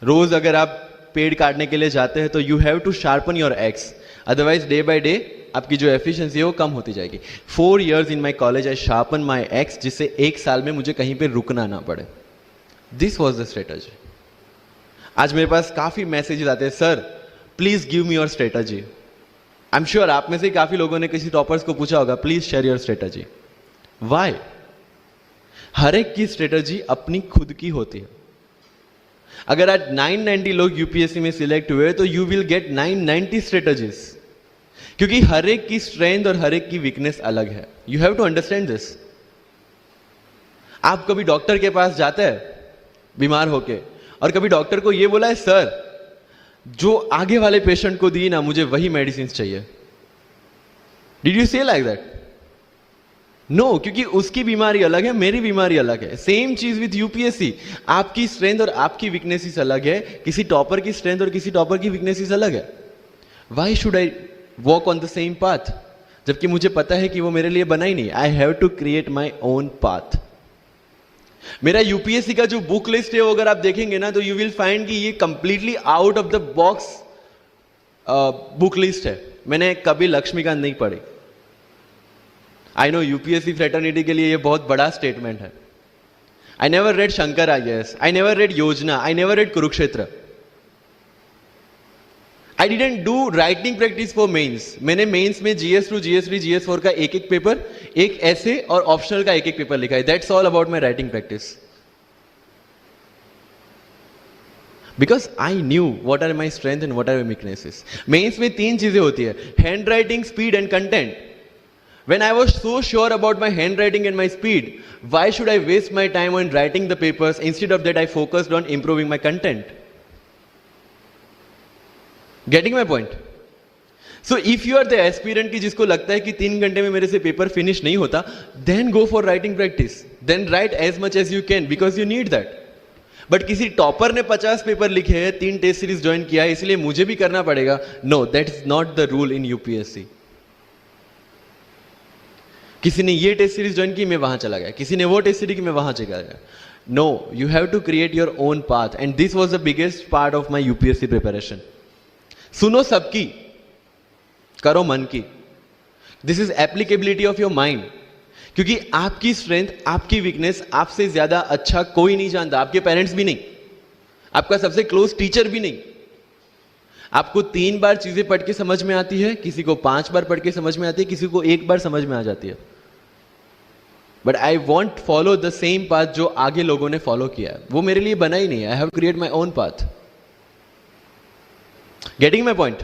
रोज अगर आप पेड़ काटने के लिए जाते हैं तो you have to sharpen your axe, otherwise day by day आपकी जो एफिशिएंसी है वो कम होती जाएगी। 4 years in my college I sharpen my x, जिससे 1 साल में मुझे कहीं पे रुकना ना पड़े। This was the strategy. आज मेरे पास काफी मैसेजेस आते हैं, sir please give me your strategy. I am sure आप में से काफी लोगों ने किसी टॉपर्स को पूछा होगा, please share your strategy. Why? हर एक की स्ट्रेटजी अपनी खुद की होती है। अगर आज 990 लोग यूपीएससी में सिलेक्ट हुए तो यू विल गेट 990 स्ट्रेटजीज, क्योंकि हर एक की स्ट्रेंथ और हर एक की वीकनेस अलग है। You have to understand this. आप कभी डॉक्टर के पास जाते हैं बीमार होके, और कभी डॉक्टर को यह बोला है, सर जो आगे वाले पेशेंट को दी ना, मुझे वही मेडिसिन चाहिए। डिड यू से लाइक दैट? नो, क्योंकि उसकी बीमारी अलग है, मेरी बीमारी अलग है। सेम चीज विथ यूपीएससी। आपकी स्ट्रेंथ और आपकी वीकनेसेस अलग है, किसी टॉपर की स्ट्रेंथ और किसी टॉपर की वीकनेसेस अलग है। Why should I walk on the same path, जबकि मुझे पता है कि वो मेरे लिए बना ही नहीं। I have to create my own path. मेरा यूपीएससी का जो बुक लिस्ट है वो अगर आप देखेंगे ना, तो यू विल फाइंड कि ये completely out of the box book list है। मैंने कभी लक्ष्मीकांत नहीं पढ़ी। आई नो यूपीएससी फ्रेटर्निटी के लिए ये बहुत बड़ा स्टेटमेंट है। I never read Shankar IAS, I never read Yojana, I never read Kurukshetra. I didn't do writing practice for mains. मैंने मेंस में GS2, GS3, GS4 का एक एक पेपर, एक ऐसे और ऑप्शनल का एक एक पेपर लिखा है। That's all about my writing practice. Because I knew what are my strength and what are my weaknesses. Mains में 3 चीजें होती है, handwriting, speed and content. When I was so sure about my handwriting and my speed, why should I waste my time on writing the papers? Instead of that, I focused on improving my content. Getting my point? So if you are the aspirant की जिसको लगता है कि 3 घंटे में मेरे से paper finish नहीं होता, then go for writing practice. Then write as much as you can because you need that. But किसी टॉपर ने 50 पेपर लिखे हैं, 3 टेस्ट सीरीज ज्वाइन किया है, इसलिए मुझे भी करना पड़ेगा। No, that is not the rule in UPSC. किसी ने ये टेस्ट सीरीज ज्वाइन की, मैं वहां चला गया, किसी ने वो टेस्ट सीरीज की, मैं वहां चला गया। No, you have to create your own path, and this was the biggest part of my UPSC preparation. सुनो सबकी, करो मन की। This is applicability of your mind, क्योंकि आपकी स्ट्रेंथ, आपकी वीकनेस आपसे ज्यादा अच्छा कोई नहीं जानता। आपके पेरेंट्स भी नहीं, आपका सबसे क्लोज टीचर भी नहीं। आपको 3 बार चीजें पढ़ के समझ में आती है, किसी को 5 बार पढ़ के समझ में आती है, किसी को 1 बार समझ में आ जाती है। But I want follow the same path जो आगे लोगों ने फॉलो किया है। वो मेरे लिए बना ही नहीं है। I have create my own path. Getting my point?